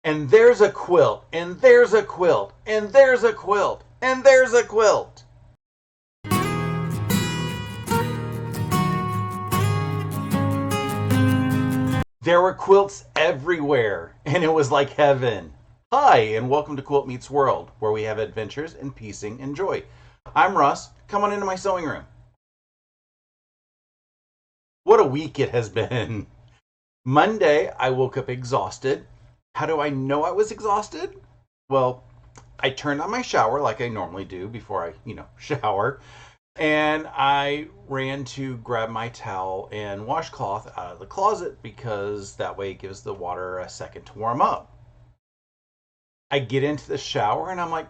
And there's a quilt, and there's a quilt, and there's a quilt, and there's a quilt. There were quilts everywhere, and it was like heaven. Hi, and welcome to Quilt Meets World, where we have adventures in piecing and joy. I'm Russ. Come on into my sewing room. What a week it has been. Monday, I woke up exhausted. How do I know I was exhausted? Well, I turned on my shower like I normally do before I, shower. And I ran to grab my towel and washcloth out of the closet because that way it gives the water a second to warm up. I get into the shower and I'm like,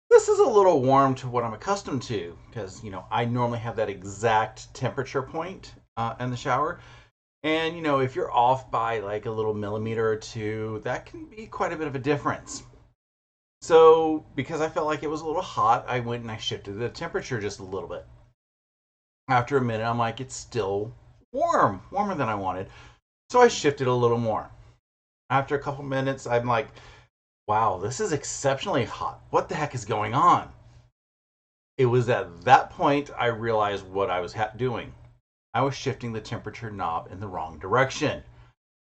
this is a little warm to what I'm accustomed to because, I normally have that exact temperature point in the shower. And, if you're off by like a little millimeter or two, that can be quite a bit of a difference. So, because I felt like it was a little hot, I went and I shifted the temperature just a little bit. After a minute, I'm like, it's still warmer than I wanted. So I shifted a little more. After a couple minutes, I'm like, wow, this is exceptionally hot. What the heck is going on? It was at that point I realized what I was doing. I was shifting the temperature knob in the wrong direction.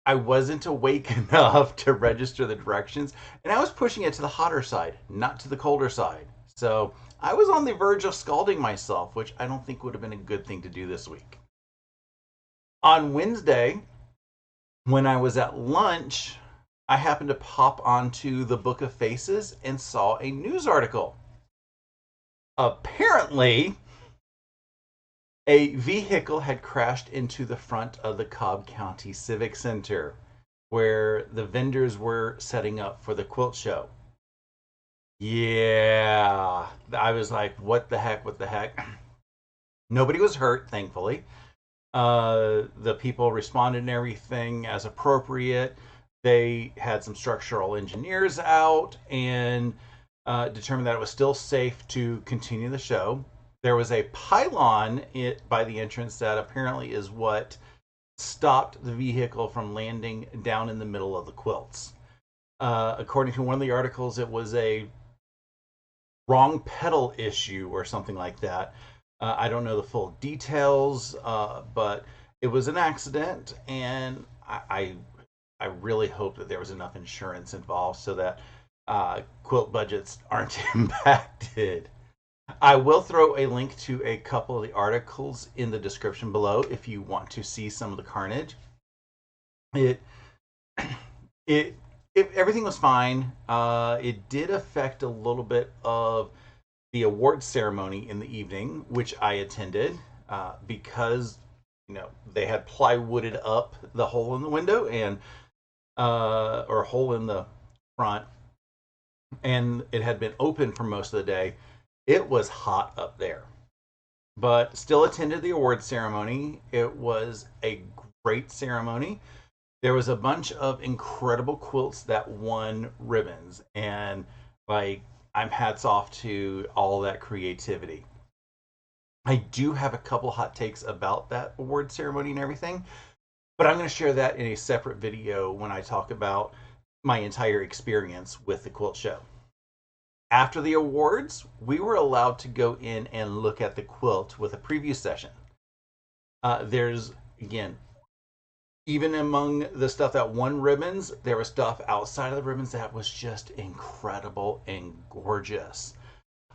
I wasn't awake enough to register the directions, and I was pushing it to the hotter side, not to the colder side. So I was on the verge of scalding myself, which I don't think would have been a good thing to do this week. On Wednesday, when I was at lunch, I happened to pop onto the Book of Faces and saw a news article. Apparently, a vehicle had crashed into the front of the Cobb County Civic Center where the vendors were setting up for the quilt show. Yeah, I was like, what the heck? What the heck? Nobody was hurt, thankfully. The people responded and everything as appropriate. They had some structural engineers out and determined that it was still safe to continue the show. There was a pylon by the entrance that apparently is what stopped the vehicle from landing down in the middle of the quilts. According to one of the articles, it was a wrong pedal issue or something like that. I don't know the full details, but it was an accident, and I really hope that there was enough insurance involved so that quilt budgets aren't impacted. I will throw a link to a couple of the articles in the description below if you want to see some of the carnage. It it everything was fine. It did affect a little bit of the award ceremony in the evening, which I attended because they had plywooded up the hole in the window and or hole in the front, and it had been open for most of the day. It was hot up there, but still attended the award ceremony. It was a great ceremony. There was a bunch of incredible quilts that won ribbons, and like I'm hats off to all that creativity. I do have a couple hot takes about that award ceremony and everything, but I'm going to share that in a separate video when I talk about my entire experience with the quilt show. After the awards, we were allowed to go in and look at the quilt with a preview session. There's, again, even among the stuff that won ribbons, there was stuff outside of the ribbons that was just incredible and gorgeous.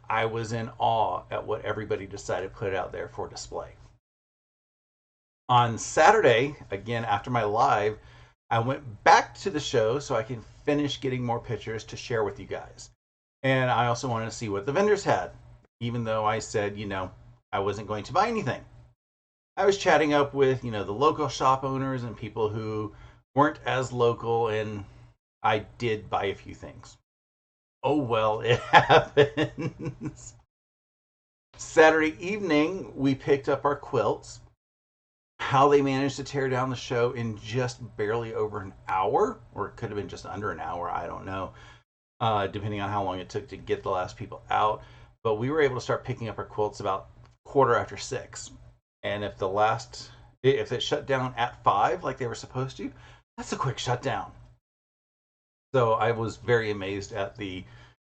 I was in awe at what everybody decided to put out there for display. On Saturday, again, after my live, I went back to the show so I can finish getting more pictures to share with you guys. And I also wanted to see what the vendors had, even though I said, I wasn't going to buy anything. I was chatting up with, the local shop owners and people who weren't as local, and I did buy a few things. Oh, well, it happens. Saturday evening, we picked up our quilts. How they managed to tear down the show in just barely over an hour, or it could have been just under an hour, I don't know, depending on how long it took to get the last people out. But we were able to start picking up our quilts about 6:15. And if it shut down at 5 like they were supposed to, that's a quick shutdown. So I was very amazed at the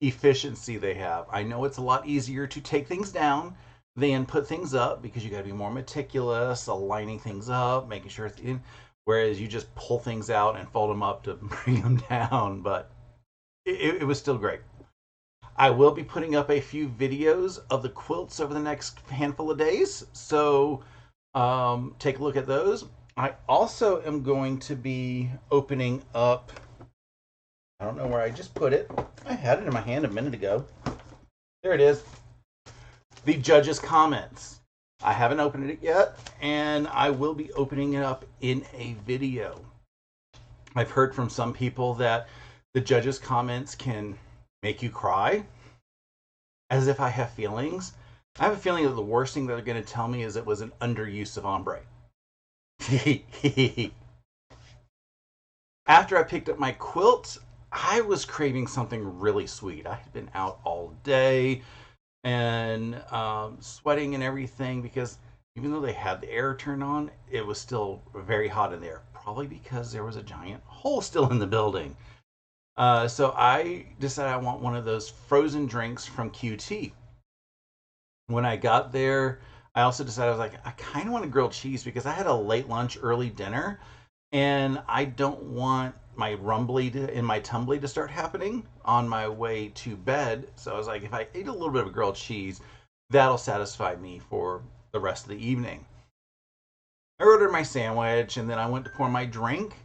efficiency they have. I know it's a lot easier to take things down than put things up because you got to be more meticulous, aligning things up, making sure it's in. Whereas you just pull things out and fold them up to bring them down. But it was still great. I will be putting up a few videos of the quilts over the next handful of days. So take a look at those. I also am going to be opening up, I don't know where I just put it. I had it in my hand a minute ago. There it is. The judges' comments. I haven't opened it yet, and I will be opening it up in a video. I've heard from some people that the judges' comments can make you cry, as if I have feelings. I have a feeling that the worst thing that they're going to tell me is it was an underuse of ombre. After I picked up my quilt, I was craving something really sweet. I had been out all day and sweating and everything because even though they had the air turned on, it was still very hot in there. Probably because there was a giant hole still in the building. So I decided I want one of those frozen drinks from QT. When I got there, I also decided I was like, I kind of want a grilled cheese because I had a late lunch, early dinner, and I don't want my rumbly and my tumbly to start happening on my way to bed. So I was like, if I ate a little bit of a grilled cheese, that'll satisfy me for the rest of the evening. I ordered my sandwich and then I went to pour my drink.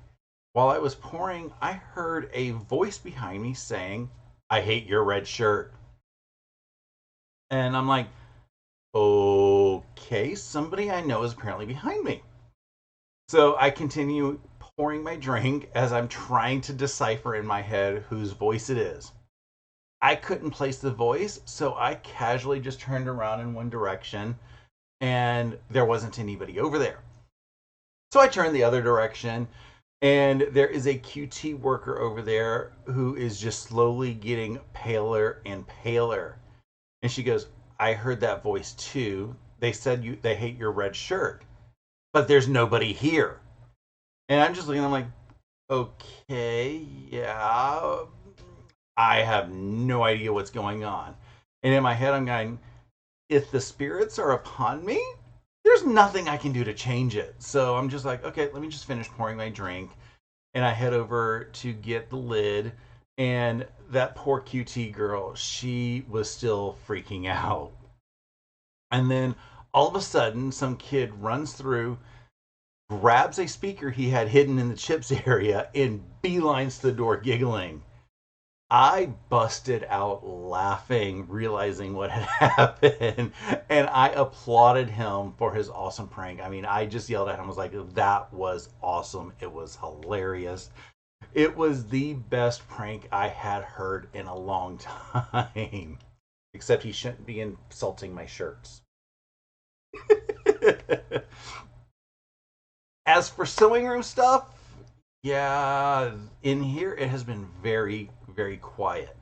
While I was pouring, I heard a voice behind me saying, I hate your red shirt. And I'm like, okay, somebody I know is apparently behind me. So I continue pouring my drink as I'm trying to decipher in my head whose voice it is. I couldn't place the voice, so I casually just turned around in one direction and there wasn't anybody over there. So I turned the other direction and there is a QT worker over there who is just slowly getting paler and paler. And she goes, I heard that voice too. They said they hate your red shirt, but there's nobody here. And I'm just looking, I'm like, okay, yeah, I have no idea what's going on. And in my head, I'm going, if the spirits are upon me, there's nothing I can do to change it. So I'm just like, okay, let me just finish pouring my drink. And I head over to get the lid. And that poor QT girl, she was still freaking out. And then all of a sudden, some kid runs through, grabs a speaker he had hidden in the chips area, and beelines to the door giggling. I busted out laughing, realizing what had happened, and I applauded him for his awesome prank. I mean, I just yelled at him. I was like, that was awesome. It was hilarious. It was the best prank I had heard in a long time. Except he shouldn't be insulting my shirts. As for sewing room stuff, yeah, in here it has been very, very quiet.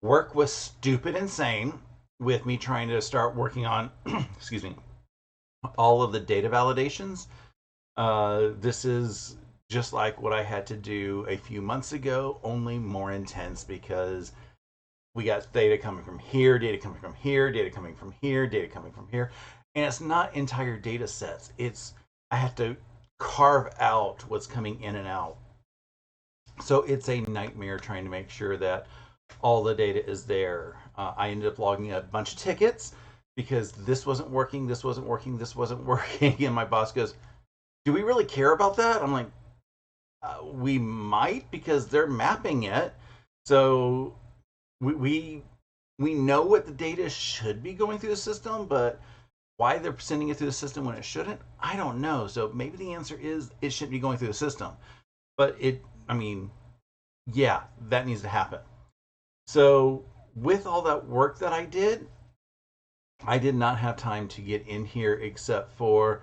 Work was stupid insane with me trying to start working on, excuse me, all of the data validations. This is just like what I had to do a few months ago, only more intense because we got data coming from here, data coming from here, data coming from here, data coming from here. And it's not entire data sets. It's I have to carve out what's coming in and out. So it's a nightmare trying to make sure that all the data is there. I ended up logging a bunch of tickets because this wasn't working, this wasn't working, this wasn't working. And my boss goes, do we really care about that? I'm like, we might because they're mapping it. So we know what the data should be going through the system, but why they're sending it through the system when it shouldn't, I don't know. So maybe the answer is it shouldn't be going through the system. But I mean, yeah, that needs to happen. So with all that work that I did not have time to get in here except for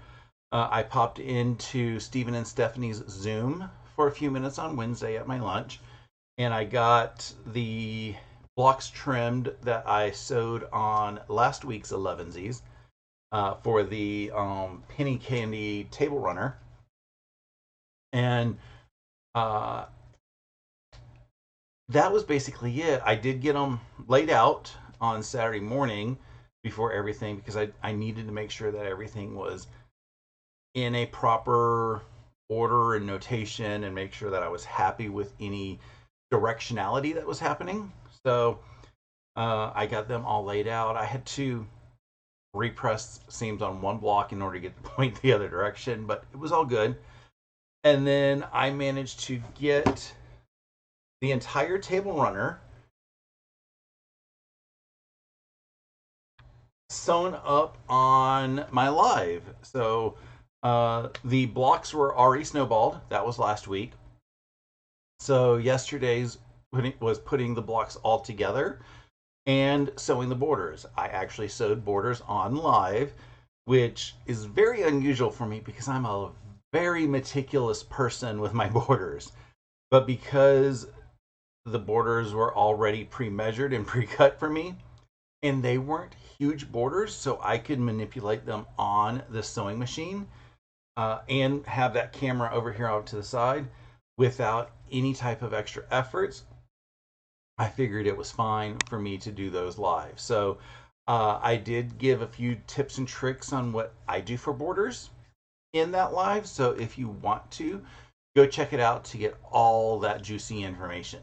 I popped into Stephen and Stephanie's Zoom for a few minutes on Wednesday at my lunch, and I got the blocks trimmed that I sewed on last week's 11sies for the penny candy table runner. And that was basically it. I did get them laid out on Saturday morning before everything because I needed to make sure that everything was in a proper order and notation and make sure that I was happy with any directionality that was happening. So I got them all laid out. I had to repress seams on one block in order to get the point the other direction, but it was all good. And then I managed to get the entire table runner sewn up on my live. So the blocks were already snowballed. That was last week. So yesterday's was putting the blocks all together and sewing the borders. I actually sewed borders on live, which is very unusual for me because I'm a very meticulous person with my borders. But because the borders were already pre-measured and pre-cut for me, and they weren't huge borders, so I could manipulate them on the sewing machine and have that camera over here out to the side without any type of extra efforts. I figured it was fine for me to do those live. So I did give a few tips and tricks on what I do for borders in that live. So if you want to, go check it out to get all that juicy information.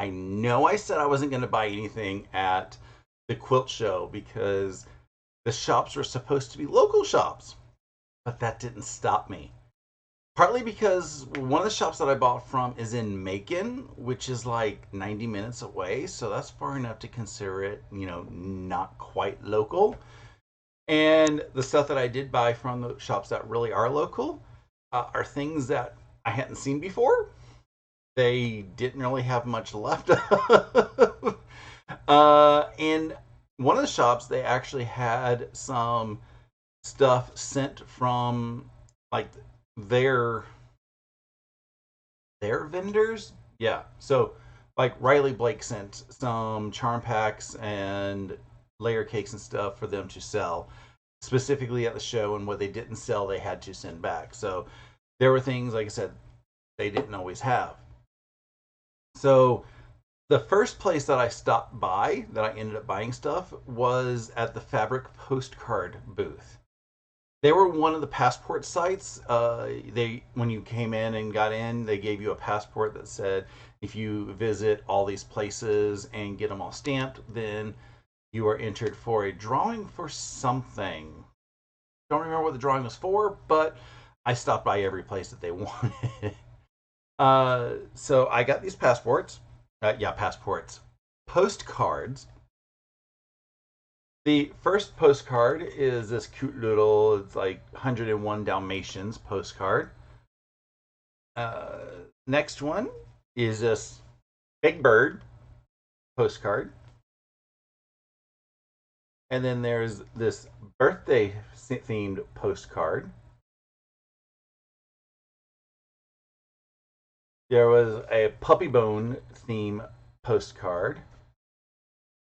I know I said I wasn't going to buy anything at the quilt show because the shops were supposed to be local shops, but that didn't stop me. Partly because one of the shops that I bought from is in Macon, which is like 90 minutes away, so that's far enough to consider it, not quite local. And the stuff that I did buy from the shops that really are local are things that I hadn't seen before. They didn't really have much left of. And one of the shops, they actually had some stuff sent from like their vendors. Yeah. So like Riley Blake sent some charm packs and layer cakes and stuff for them to sell. specifically at the show, and what they didn't sell, they had to send back. So there were things, like I said, they didn't always have. So the first place that I stopped by that I ended up buying stuff was at the Fabric postcard booth. They were one of the passport sites. They when you came in and got in, they gave you a passport that said if you visit all these places and get them all stamped, then you are entered for a drawing for something. Don't remember what the drawing was for, but I stopped by every place that they wanted. So I got these passports. Yeah, passports. Postcards. The first postcard is this cute little, it's like 101 Dalmatians postcard. Uh, Next one is this Big Bird postcard. And then there's this birthday themed postcard. There was a puppy bone theme postcard.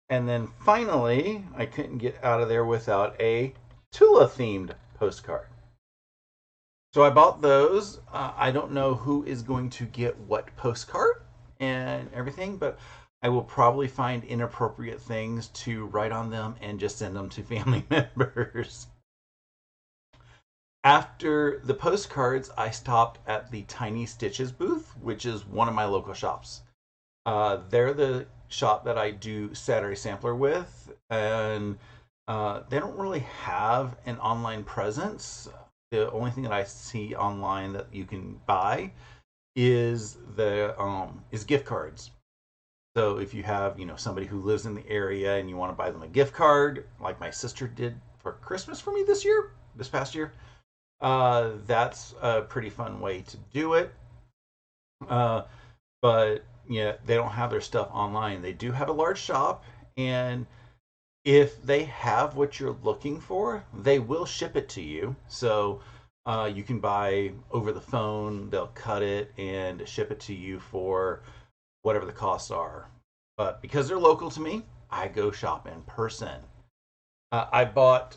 And then finally, I couldn't get out of there without a Tula themed postcard. So I bought those. I don't know who is going to get what postcard and everything, but I will probably find inappropriate things to write on them and just send them to family members. After the postcards, I stopped at the Tiny Stitches booth, which is one of my local shops. They're the shop that I do Saturday Sampler with, and they don't really have an online presence. The only thing that I see online that you can buy is gift cards. So if you have somebody who lives in the area and you want to buy them a gift card, like my sister did for Christmas for me this past year, that's a pretty fun way to do it. But yeah, they don't have their stuff online. They do have a large shop, and if they have what you're looking for, they will ship it to you. So you can buy over the phone, they'll cut it and ship it to you for whatever the costs are. But because they're local to me, I go shop in person. I bought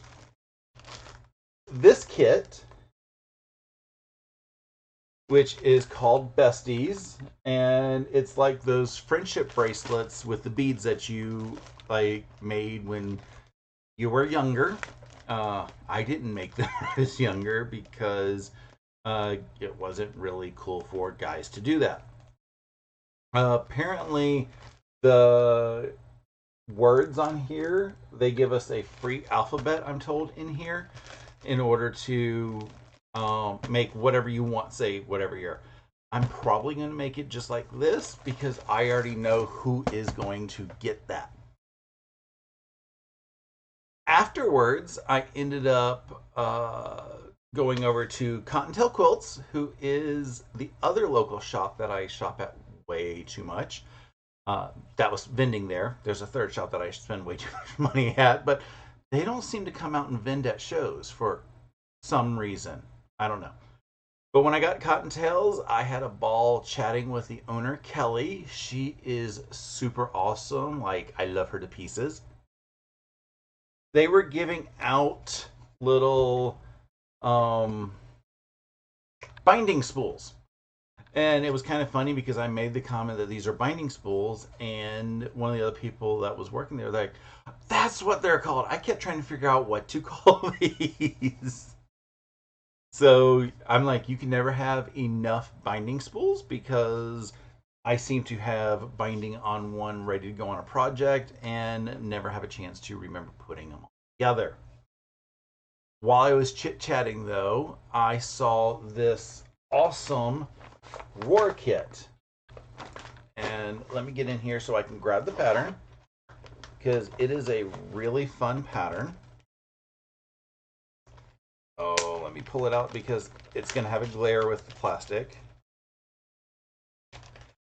this kit, which is called Besties, and it's like those friendship bracelets with the beads that you like made when you were younger. I didn't make them when I was younger because it wasn't really cool for guys to do that. Apparently, the words on here, they give us a free alphabet, I'm told, in here in order to make whatever you want, say whatever year. I'm probably going to make it just like this because I already know who is going to get that. Afterwards, I ended up going over to Cottontail Quilts, who is the other local shop that I shop at way too much. That was vending there. There's a third shop that I spend way too much money at, but they don't seem to come out and vend at shows for some reason. I don't know. But when I got Cottontails, I had a ball chatting with the owner, Kelly. She is super awesome. Like, I love her to pieces. They were giving out little binding spools. And it was kind of funny because I made the comment that these are binding spools, and one of the other people that was working there, like, that's what they're called. I kept trying to figure out what to call these. So I'm like, you can never have enough binding spools because I seem to have binding on one ready to go on a project and never have a chance to remember putting them all together. While I was chit-chatting, though, I saw this awesome Roar kit. And let me get in here so I can grab the pattern because it is a really fun pattern. Oh, let me pull it out because it's going to have a glare with the plastic.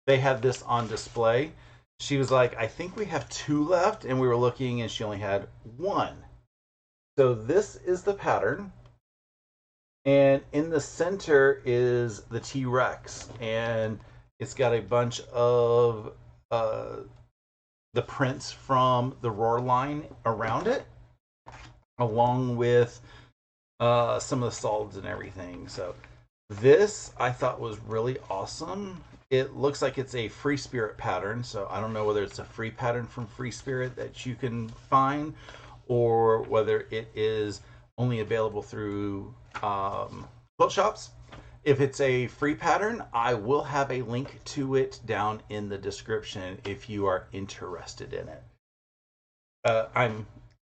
They had this on display. She was like, I think we have 2 left, and we were looking and she only had 1. So this is the pattern. And in the center is the T-Rex, and it's got a bunch of the prints from the Roar line around it. along with some of the solids and everything. So this I thought was really awesome. It looks like it's a Free Spirit pattern, so I don't know whether it's a free pattern from Free Spirit that you can find, or whether it is only available through quilt shops. If it's a free pattern, I will have a link to it down in the description if you are interested in it. I'm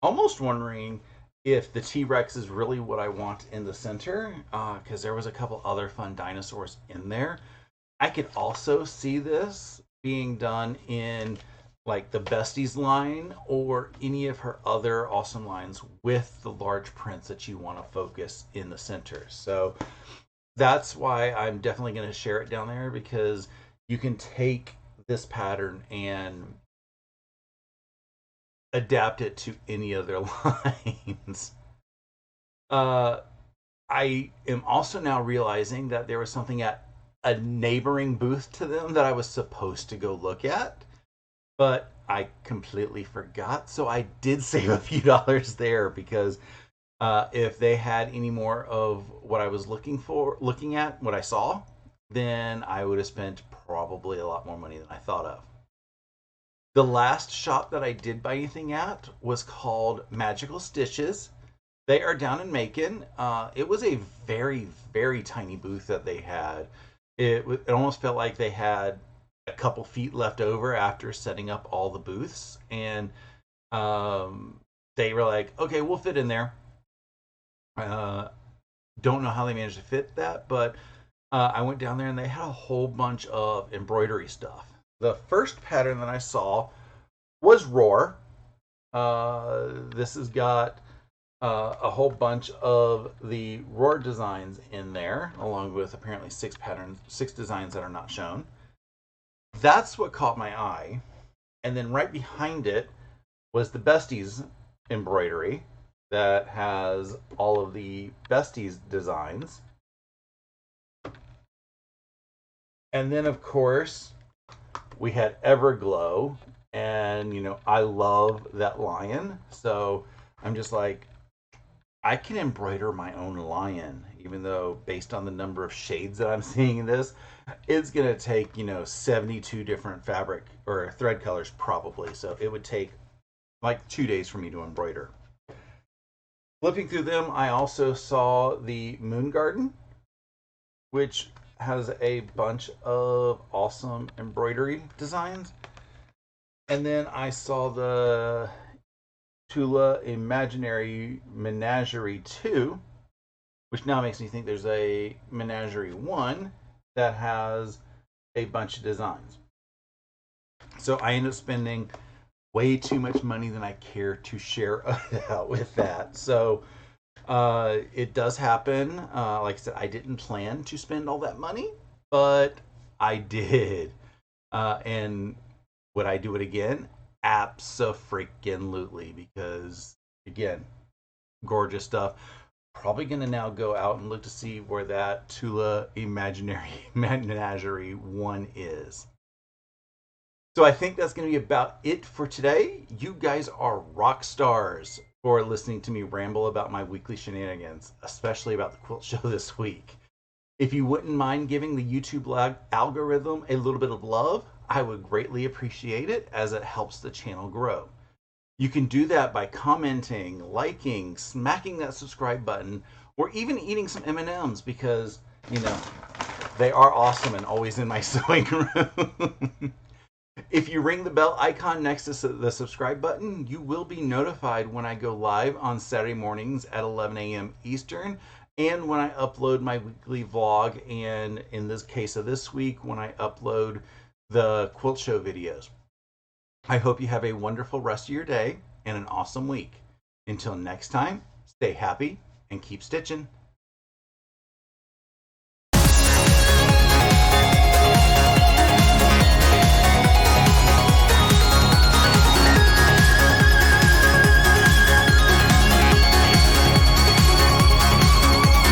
almost wondering if the T-Rex is really what I want in the center, because there was a couple other fun dinosaurs in there. I could also see this being done in like the Besties line or any of her other awesome lines with the large prints that you want to focus in the center. So that's why I'm definitely going to share it down there, because you can take this pattern and adapt it to any other lines. Uh, I am also now realizing that there was something at a neighboring booth to them that I was supposed to go look at, but I completely forgot. So I did save a few dollars there, because if they had any more of what I was looking at, what I saw, then I would have spent probably a lot more money than I thought of. The last shop that I did buy anything at was called Magical Stitches. They are down in Macon. It was a very, very tiny booth that they had. It almost felt like they had a couple feet left over after setting up all the booths. And they were like, okay, we'll fit in there. Don't know how they managed to fit that, but I went down there and they had a whole bunch of embroidery stuff. The first pattern that I saw was Roar. This has got a whole bunch of the Roar designs in there, along with apparently 6 designs that are not shown. That's what caught my eye. And then right behind it was the Besties embroidery that has all of the Besties designs. And then, of course, we had Everglow. And, I love that lion. So I'm just like, I can embroider my own lion, even though based on the number of shades that I'm seeing in this, it's going to take, 72 different fabric or thread colors probably. So it would take like 2 days for me to embroider. Flipping through them, I also saw the Moon Garden, which has a bunch of awesome embroidery designs. And then I saw the Tula Imaginary Menagerie 2, which now makes me think there's a Menagerie 1 that has a bunch of designs. So I ended up spending way too much money than I care to share out with that. So it does happen. Like I said, I didn't plan to spend all that money, but I did. And would I do it again? Abso-freaking-lutely, because again, gorgeous stuff. Probably gonna now go out and look to see where that Tula Imaginary Menagerie 1 is. So I think that's gonna be about it for today. You guys are rock stars for listening to me ramble about my weekly shenanigans, especially about the quilt show this week. If you wouldn't mind giving the YouTube algorithm a little bit of love, I would greatly appreciate it, as it helps the channel grow. You can do that by commenting, liking, smacking that subscribe button, or even eating some M&Ms, because, they are awesome and always in my sewing room. If you ring the bell icon next to the subscribe button, you will be notified when I go live on Saturday mornings at 11 a.m. Eastern, and when I upload my weekly vlog, and in this case of this week, when I upload the quilt show videos. I hope you have a wonderful rest of your day and an awesome week. Until next time, stay happy and keep stitching.